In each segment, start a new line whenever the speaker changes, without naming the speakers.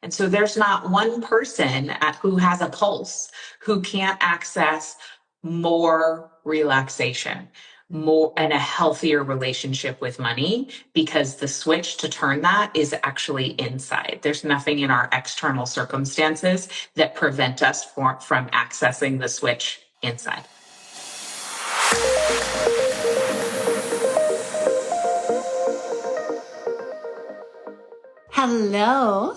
And so there's not one person who has a pulse who can't access more relaxation, more and a healthier relationship with money, because the switch to turn that is actually inside. There's nothing in our external circumstances that prevent us from accessing the switch inside.
Hello.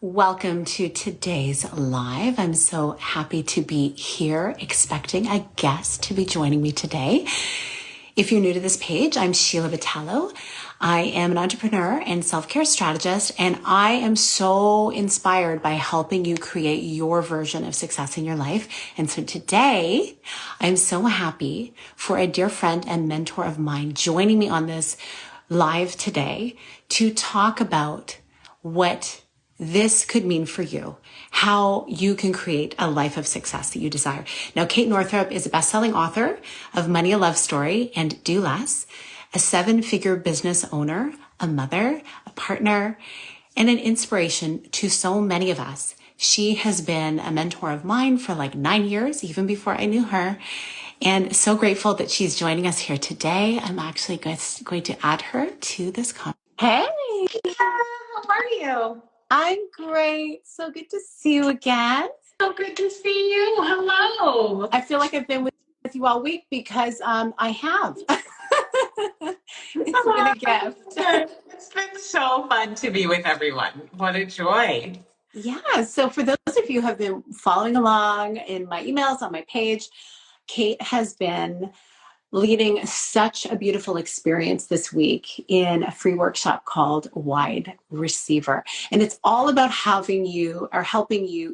Welcome to today's live. I'm so happy to be here, expecting a guest to be joining me today. If you're new to this page, I'm Sheila Vitello. I am an entrepreneur and self-care strategist, and I am so inspired by helping you create your version of success in your life. And so today, I'm so happy for a dear friend and mentor of mine joining me on this live today to talk about what this could mean for you, how you can create a life of success that you desire. Now, Kate Northrup is a best-selling author of Money, a Love Story, and Do Less, a 7-figure business owner, a mother, a partner, and an inspiration to so many of us. She has been a mentor of mine for like 9 years, even before I knew her. And so grateful that she's joining us here today. I'm actually going to add her to this conversation. Hey,
How are you?
I'm great. So good to see you again.
So good to see you. Hello.
I feel like I've been with you all week because I have. It's been a gift.
It's been so fun to be with everyone. What a joy.
Yeah. So for those of you who have been following along in my emails on my page, Kate has been leading such a beautiful experience this week in a free workshop called Wide Receiver. And it's all about helping you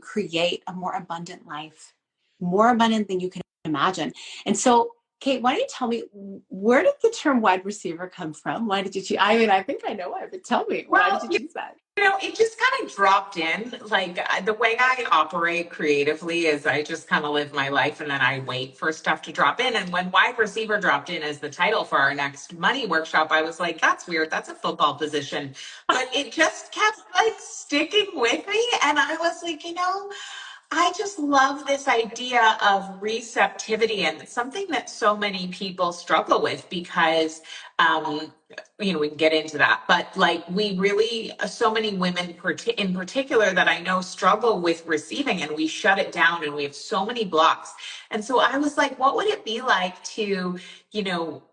create a more abundant life, more abundant than you can imagine. And so, Kate, why don't you tell me, where did the term wide receiver come from? Why did you choose? I mean, I think I know why, but tell me, why did you choose that?
It just kind of dropped in. Like the way I operate creatively is I just kind of live my life and then I wait for stuff to drop in. And when Wide Receiver dropped in as the title for our next money workshop, I was like, that's weird. That's a football position. But it just kept like sticking with me. And I was like, I just love this idea of receptivity, and it's something that so many people struggle with because, we can get into that, but like we really, so many women in particular that I know struggle with receiving, and we shut it down and we have so many blocks. And so I was like, what would it be like to,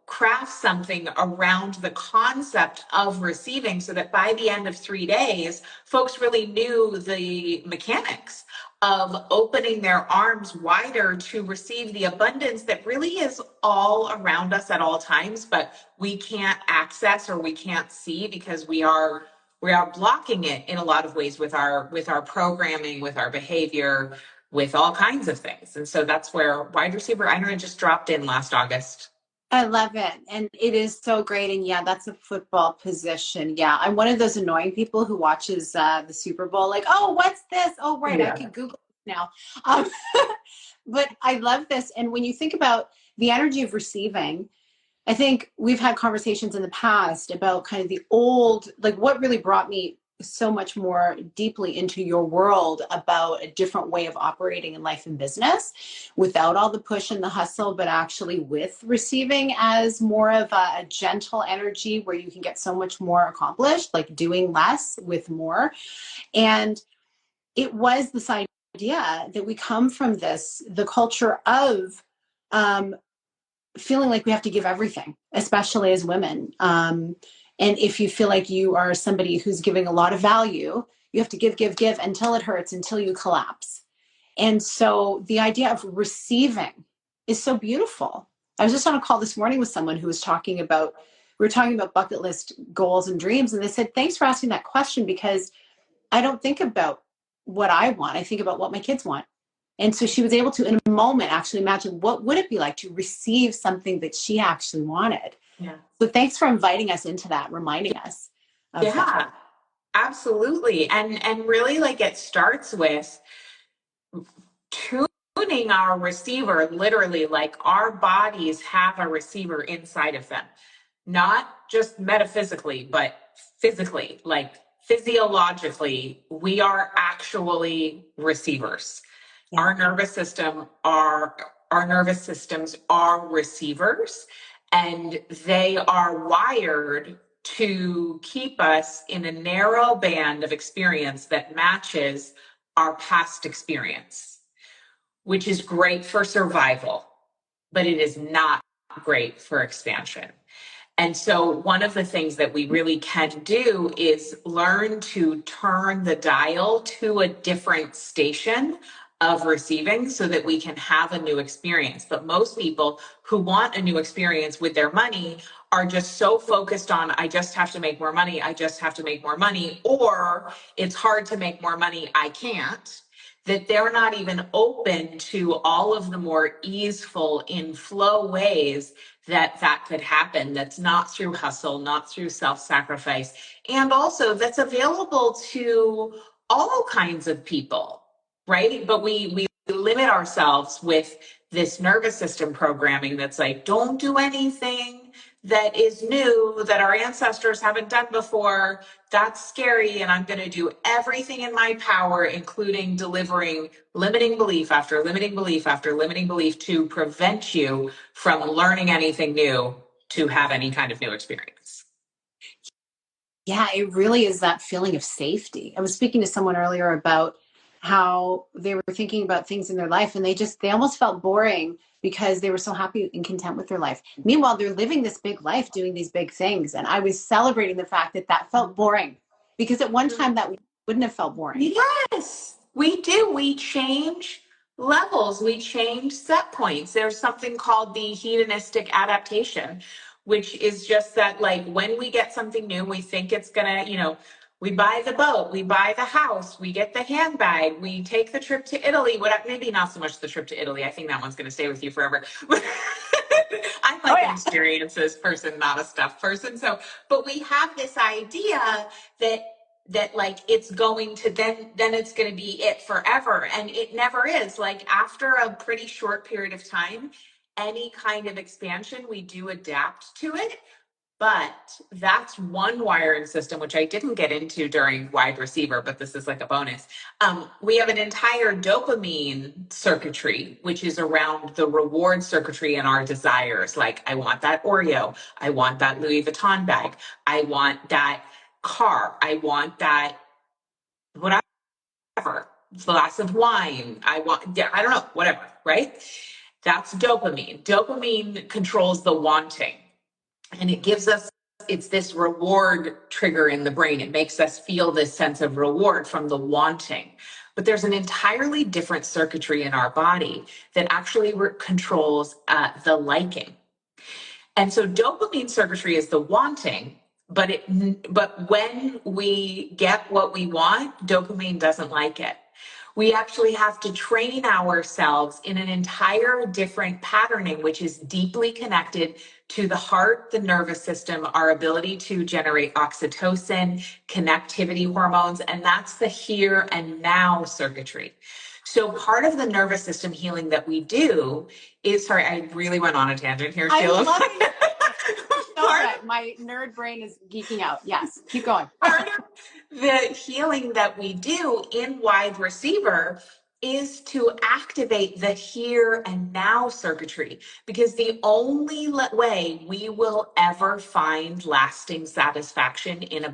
craft something around the concept of receiving so that by the end of 3 days, folks really knew the mechanics of opening their arms wider to receive the abundance that really is all around us at all times, but we can't access or we can't see because we are blocking it in a lot of ways with our programming, with our behavior, with all kinds of things. And so that's where Wide Receiver, I know, it just dropped in last August.
I love it. And it is so great. And yeah, that's a football position. Yeah. I'm one of those annoying people who watches the Super Bowl, like, oh, what's this? Oh, right. Yeah. I can Google it now. But I love this. And when you think about the energy of receiving, I think we've had conversations in the past about kind of the old, like what really brought me so much more deeply into your world about a different way of operating in life and business without all the push and the hustle, but actually with receiving as more of a gentle energy where you can get so much more accomplished, like doing less with more. And it was this idea that we come from the culture of feeling like we have to give everything, especially as women. And if you feel like you are somebody who's giving a lot of value, you have to give until it hurts, until you collapse. And so the idea of receiving is so beautiful. I was just on a call this morning with someone who was talking about, we were talking about bucket list goals and dreams. And they said, thanks for asking that question, because I don't think about what I want. I think about what my kids want. And so she was able to, in a moment, actually imagine what would it be like to receive something that she actually wanted.
Yeah.
So thanks for inviting us into that, reminding us of that.
Absolutely. And really, like, it starts with tuning our receiver, literally, like our bodies have a receiver inside of them, not just metaphysically, but physically, like physiologically, we are actually receivers.
Yeah.
Our nervous systems are receivers, and they are wired to keep us in a narrow band of experience that matches our past experience, which is great for survival, but it is not great for expansion. And so, one of the things that we really can do is learn to turn the dial to a different station of receiving so that we can have a new experience. But most people who want a new experience with their money are just so focused on, I just have to make more money, I just have to make more money, or it's hard to make more money, I can't, that they're not even open to all of the more easeful, in flow ways that could happen, that's not through hustle, not through self-sacrifice, and also that's available to all kinds of people, right? But we limit ourselves with this nervous system programming that's like, don't do anything that is new that our ancestors haven't done before. That's scary, and I'm going to do everything in my power, including delivering limiting belief after limiting belief after limiting belief, to prevent you from learning anything new to have any kind of new experience.
Yeah, it really is that feeling of safety. I was speaking to someone earlier about how they were thinking about things in their life, and they almost felt boring because they were so happy and content with their life. Meanwhile, they're living this big life, doing these big things. And I was celebrating the fact that felt boring, because at one time that wouldn't have felt boring.
Yes, we do. We change levels, we change set points. There's something called the hedonistic adaptation, which is just that, like, when we get something new, we think it's gonna, we buy the boat, we buy the house, we get the handbag, we take the trip to Italy. Maybe not so much the trip to Italy. I think that one's gonna stay with you forever. I'm like an experiences person, not a stuff person. So, but we have this idea that like it's going to then it's going to be it forever, and it never is. Like, after a pretty short period of time, any kind of expansion, we do adapt to it. But that's one wiring system, which I didn't get into during wide receiver, but this is like a bonus. We have an entire dopamine circuitry, which is around the reward circuitry and our desires. Like, I want that Oreo, I want that Louis Vuitton bag, I want that car, I want that whatever glass of wine, I want, yeah, I don't know, whatever, right? That's dopamine. Dopamine controls the wanting, and it gives us, it's this reward trigger in the brain. It makes us feel this sense of reward from the wanting. But there's an entirely different circuitry in our body that actually controls the liking. And so dopamine circuitry is the wanting, but when we get what we want, dopamine doesn't like it. We actually have to train ourselves in an entire different patterning, which is deeply connected to the heart, the nervous system, our ability to generate oxytocin, connectivity hormones, and that's the here and now circuitry. So part of the nervous system healing that we do is, sorry, I really went on a tangent here, Sheila.
I love it. My nerd brain is geeking out. Yes, keep going.
Part of the healing that we do in wide receiver is to activate the here and now circuitry, because the only way we will ever find lasting satisfaction and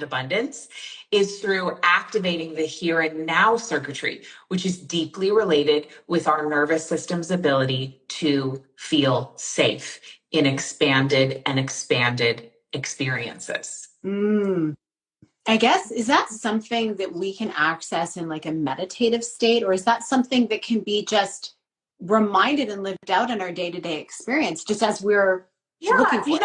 abundance is through activating the here and now circuitry, which is deeply related with our nervous system's ability to feel safe in expanded experiences.
I guess, is that something that we can access in like a meditative state, or is that something that can be just reminded and lived out in our day-to-day experience, just as we're looking for it?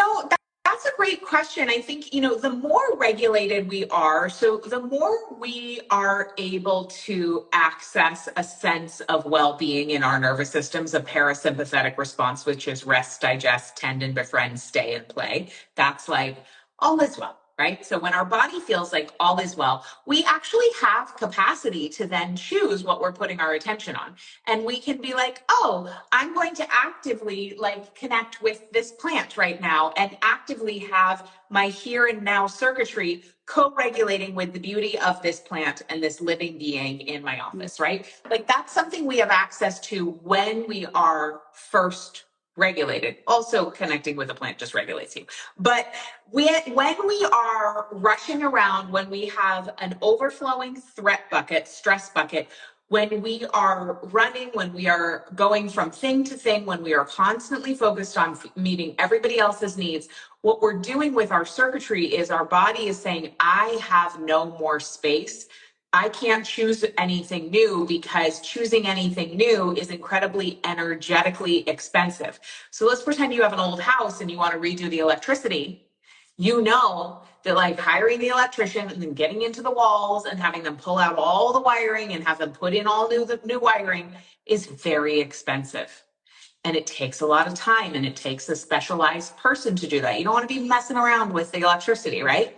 That's a great question. I think, the more regulated we are, so the more we are able to access a sense of well-being in our nervous systems, a parasympathetic response, which is rest, digest, tend, and befriend, stay, and play. That's like all is well, right? So when our body feels like all is well, we actually have capacity to then choose what we're putting our attention on. And we can be like, oh, I'm going to actively like connect with this plant right now and actively have my here and now circuitry co-regulating with the beauty of this plant and this living being in my office, right? Like that's something we have access to when we are first regulated. Also connecting with a plant just regulates you. But when we are rushing around, when we have an overflowing threat bucket, stress bucket, when we are running, when we are going from thing to thing, when we are constantly focused on meeting everybody else's needs, what we're doing with our circuitry is our body is saying, I have no more space. I can't choose anything new because choosing anything new is incredibly energetically expensive. So let's pretend you have an old house and you want to redo the electricity. You know that like hiring the electrician and then getting into the walls and having them pull out all the wiring and have them put in all new wiring is very expensive. And it takes a lot of time and it takes a specialized person to do that. You don't want to be messing around with the electricity, right?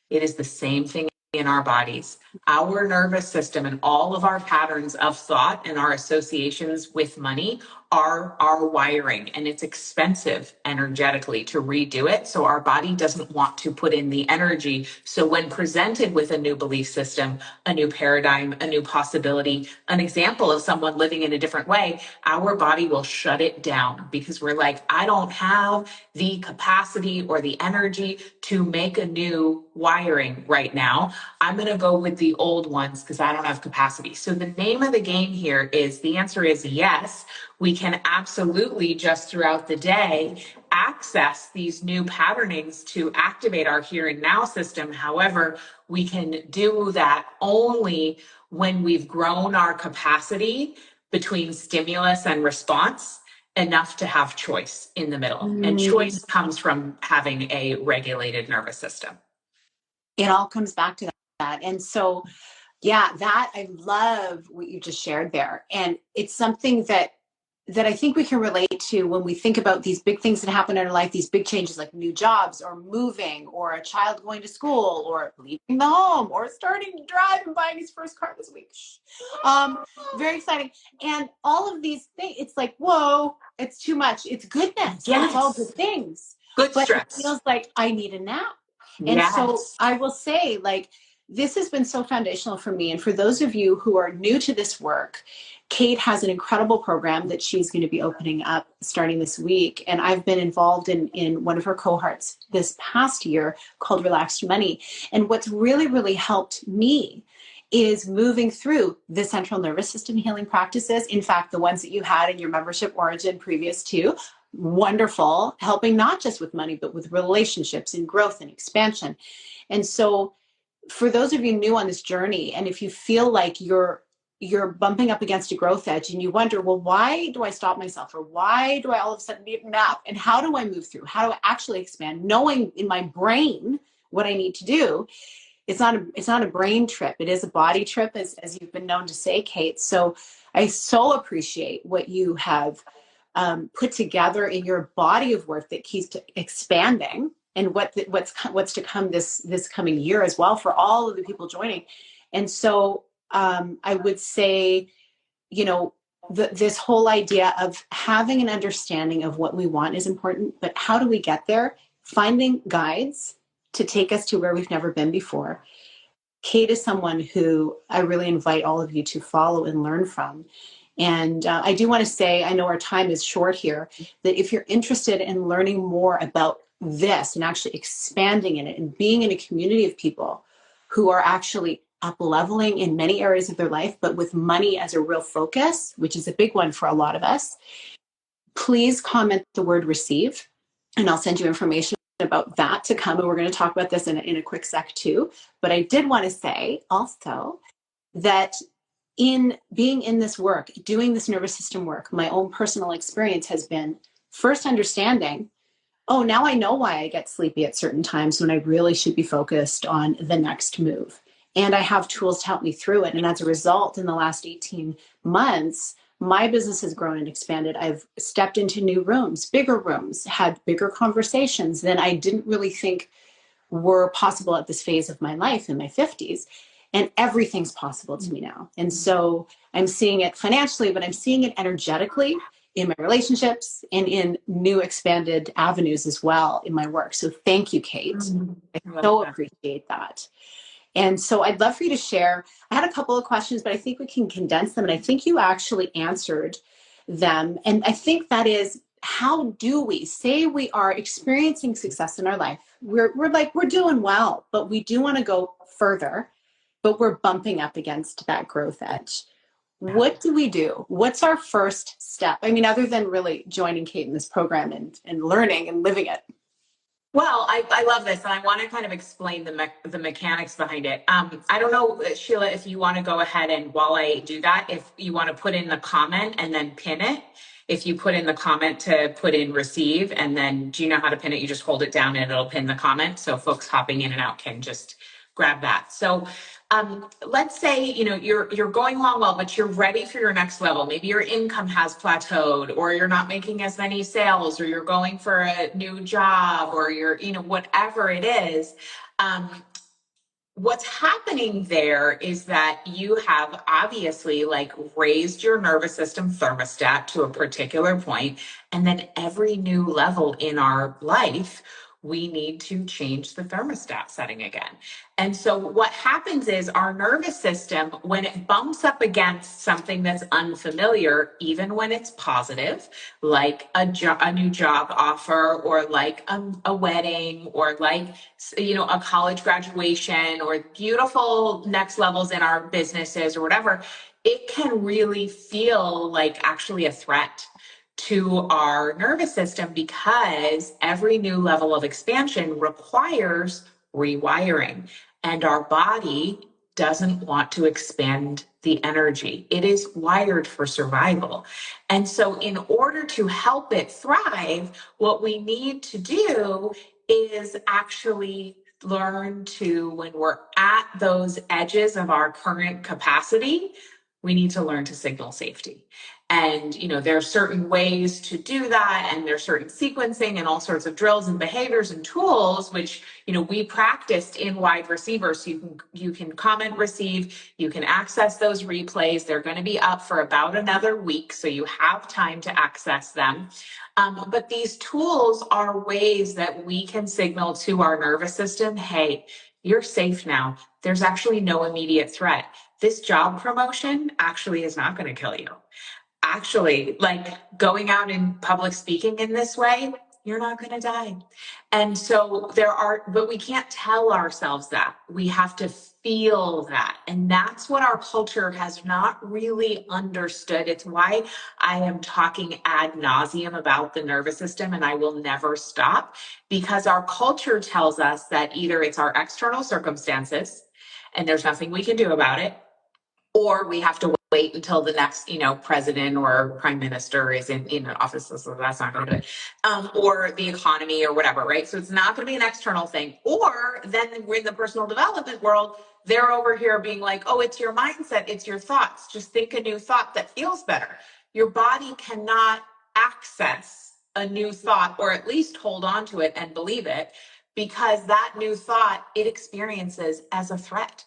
It is the same thing in our bodies. Our nervous system and all of our patterns of thought and our associations with money are our wiring, and it's expensive energetically to redo it. So our body doesn't want to put in the energy. So when presented with a new belief system, a new paradigm, a new possibility, an example of someone living in a different way, our body will shut it down because we're like, I don't have the capacity or the energy to make a new wiring right now. I'm going to go with the old ones because I don't have capacity. So the name of the game here is, the answer is yes. We can absolutely just throughout the day access these new patternings to activate our here and now system. However, we can do that only when we've grown our capacity between stimulus and response enough to have choice in the middle. And choice comes from having a regulated nervous system.
It all comes back to that. And so, yeah, that I love what you just shared there. And it's something that I think we can relate to when we think about these big things that happen in our life, these big changes like new jobs or moving or a child going to school or leaving the home or starting to drive and buying his first car this week. Very exciting. And all of these things, it's like, whoa, it's too much. It's goodness. Yes. And it's all good things.
Good
but
stress.
It feels like I need a nap. And
yes.
So I will say, like, this has been so foundational for me. And for those of you who are new to this work, Kate has an incredible program that she's going to be opening up starting this week. And I've been involved in one of her cohorts this past year called Relaxed Money. And what's really, really helped me is moving through the central nervous system healing practices. In fact, the ones that you had in your membership origin previous to, wonderful, helping not just with money, but with relationships and growth and expansion. And so for those of you new on this journey, and if you feel like you're bumping up against a growth edge and you wonder, well, why do I stop myself? Or why do I all of a sudden need a nap? And how do I move through? How do I actually expand? Knowing in my brain what I need to do. It's not a brain trip. It is a body trip, as you've been known to say, Kate. So I so appreciate what you have put together in your body of work that keeps expanding, and what's to come this coming year as well for all of the people joining. And so I would say, this whole idea of having an understanding of what we want is important, but how do we get there? Finding guides to take us to where we've never been before. Kate is someone who I really invite all of you to follow and learn from. And I do want to say, I know our time is short here, that if you're interested in learning more about this and actually expanding in it and being in a community of people who are actually up leveling in many areas of their life, but with money as a real focus, which is a big one for a lot of us, please comment the word receive, and I'll send you information about that to come. And we're going to talk about this in a quick sec too. But I did want to say also that in being in this work, doing this nervous system work, my own personal experience has been first understanding, oh, now I know why I get sleepy at certain times when I really should be focused on the next move. And I have tools to help me through it. And as a result, in the last 18 months, my business has grown and expanded. I've stepped into new rooms, bigger rooms, had bigger conversations than I didn't really think were possible at this phase of my life in my 50s. And everything's possible to me now. And so I'm seeing it financially, but I'm seeing it energetically in my relationships and in new expanded avenues as well in my work. So thank you, Kate. I
Love
so
that.
appreciate that. And so I'd love for you to share. I had a couple of questions, but I think we can condense them. And I think you actually answered them. And I think that is, how do we say we are experiencing success in our life? We're doing well, but we do want to go further, but we're bumping up against that growth edge.
Yeah.
What do we do? What's our first step? I mean, other than really joining Kate in this program and learning and living it.
Well, I love this, and I want to kind of explain the mechanics behind it. I don't know, Sheila, if you want to go ahead and while I do that, if you want to put in the comment and then pin it. If you put in the comment to put in receive, and then do you know how to pin it? You just hold it down and it'll pin the comment. So folks hopping in and out can just grab that. So let's say you're going along well, but you're ready for your next level. Maybe your income has plateaued, or you're not making as many sales, or you're going for a new job, or you're whatever it is. What's happening there is that you have obviously like raised your nervous system thermostat to a particular point, and then every new level in our life we need to change the thermostat setting again. And so what happens is our nervous system, when it bumps up against something that's unfamiliar, even when it's positive, like a new job offer, or like a wedding, or like a college graduation, or beautiful next levels in our businesses or whatever, it can really feel like actually a threat to our nervous system, because every new level of expansion requires rewiring, and our body doesn't want to expand the energy. It is wired for survival. And so in order to help it thrive, what we need to do is actually learn to, when we're at those edges of our current capacity, we need to learn to signal safety. And there are certain ways to do that, and there's certain sequencing and all sorts of drills and behaviors and tools which we practiced in Wide Receiver. So you can comment, receive, you can access those replays. They're going to be up for about another week, so you have time to access them. But these tools are ways that we can signal to our nervous system, hey, you're safe now. There's actually no immediate threat. This job promotion actually is not going to kill you. Actually, like going out in public speaking in this way, you're not going to die. And so but we can't tell ourselves that. We have to feel that. And that's what our culture has not really understood. It's why I am talking ad nauseum about the nervous system, and I will never stop, because our culture tells us that either it's our external circumstances and there's nothing we can do about it, or we have to wait until the next, president or prime minister is in office. So that's not going to do it. Or the economy or whatever, right? So it's not going to be an external thing. Or then we're in the personal development world. They're over here being like, oh, it's your mindset. It's your thoughts. Just think a new thought that feels better. Your body cannot access a new thought, or at least hold on to it and believe it, because that new thought it experiences as a threat.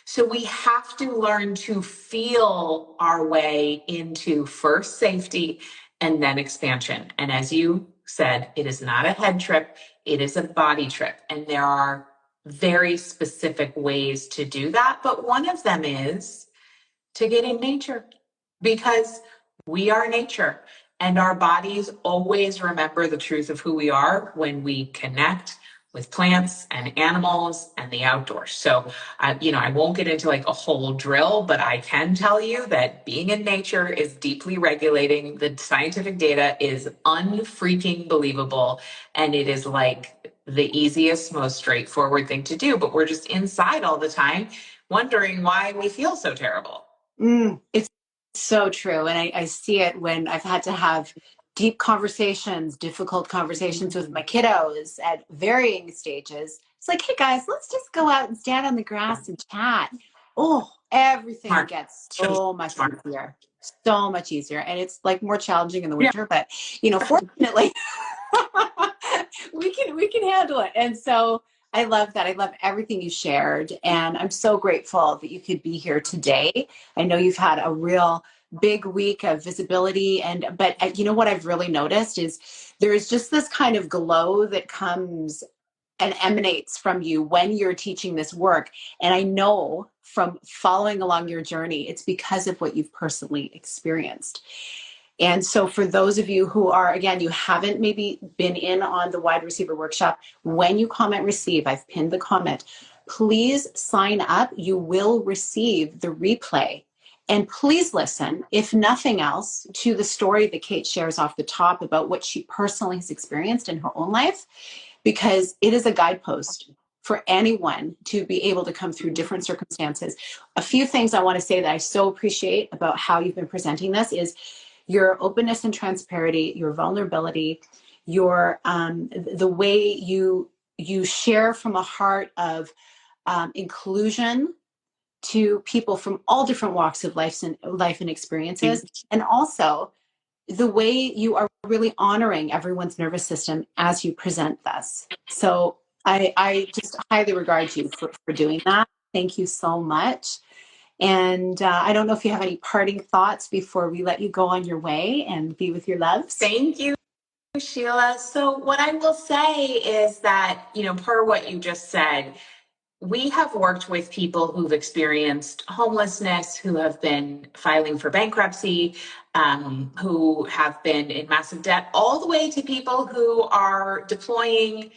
So we have to learn to feel our way into first safety and then expansion. And as you said, it is not a head trip, it is a body trip. And there are very specific ways to do that. But one of them is to get in nature, because we are nature, and our bodies always remember the truth of who we are when we connect with plants and animals and the outdoors. So, I won't get into like a whole drill, but I can tell you that being in nature is deeply regulating. The scientific data is unfreaking believable, and it is like the easiest, most straightforward thing to do. But we're just inside all the time, wondering why we feel so terrible.
It's so true. And I see it when I've had to have deep conversations, difficult conversations with my kiddos at varying stages. It's like, hey guys, let's just go out and stand on the grass and chat. Oh, everything
Smart.
gets so much
Smart.
easier. So much easier. And it's like more challenging in the
Yeah.
winter, but fortunately we can handle it. And so I love that. I love everything you shared. And I'm so grateful that you could be here today. I know you've had a real big week of visibility. But you know what I've really noticed is there is just this kind of glow that comes and emanates from you when you're teaching this work. And I know from following along your journey, it's because of what you've personally experienced. And so for those of you who are, again, you haven't maybe been in on the wide receiver workshop, when you comment receive, I've pinned the comment, please sign up. You will receive the replay. And please listen, if nothing else, to the story that Kate shares off the top about what she personally has experienced in her own life, because it is a guidepost for anyone to be able to come through different circumstances. A few things I want to say that I so appreciate about how you've been presenting this is your openness and transparency, your vulnerability, your the way you share from a heart of inclusion to people from all different walks of life and experiences, and also the way you are really honoring everyone's nervous system as you present this. So I just highly regard you for doing that. Thank you so much. And I don't know if you have any parting thoughts before we let you go on your way and be with your loves.
Thank you, Sheila. So what I will say is that, per what you just said, we have worked with people who've experienced homelessness, who have been filing for bankruptcy, who have been in massive debt, all the way to people who are deploying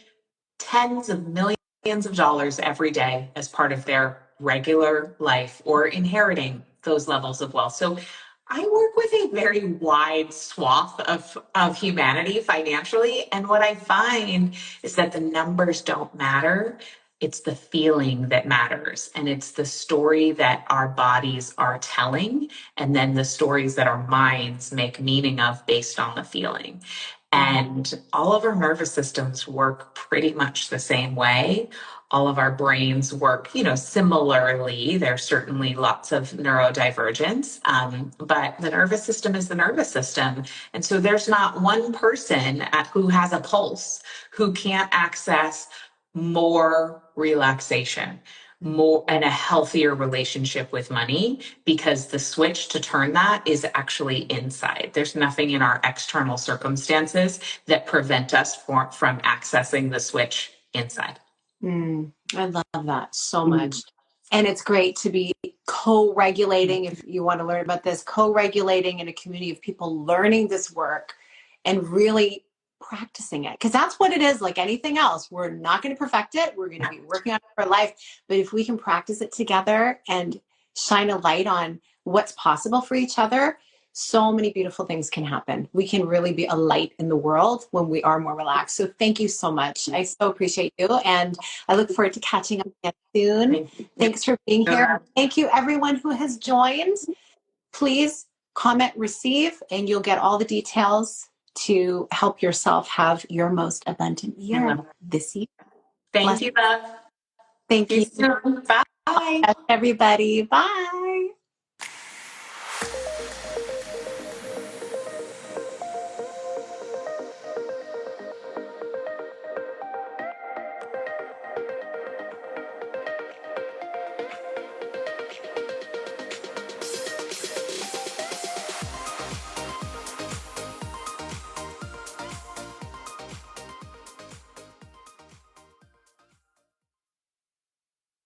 tens of millions of dollars every day as part of their regular life or inheriting those levels of wealth. So I work with a very wide swath of humanity financially. And what I find is that the numbers don't matter. It's the feeling that matters. And it's the story that our bodies are telling. And then the stories that our minds make meaning of based on the feeling. And all of our nervous systems work pretty much the same way. All of our brains work, similarly. There's certainly lots of neurodivergence, but the nervous system is the nervous system. And so there's not one person who has a pulse who can't access more relaxation, more and a healthier relationship with money, because the switch to turn that is actually inside. There's nothing in our external circumstances that prevent us from accessing the switch inside.
I love that so much. And it's great to be co-regulating, if you want to learn about this, co-regulating in a community of people learning this work and really practicing it. Because that's what it is, like anything else. We're not going to perfect it. We're going to be working on it for life. But if we can practice it together and shine a light on what's possible for each other, so many beautiful things can happen. We can really be a light in the world when we are more relaxed. So thank you so much. I so appreciate you. And I look forward to catching up again soon. Thanks for being here. Thank you, everyone who has joined. Please comment, receive, and you'll get all the details to help yourself have your most abundant year this year.
Thank you, love.
Thank you.
Bye.
Everybody. Bye.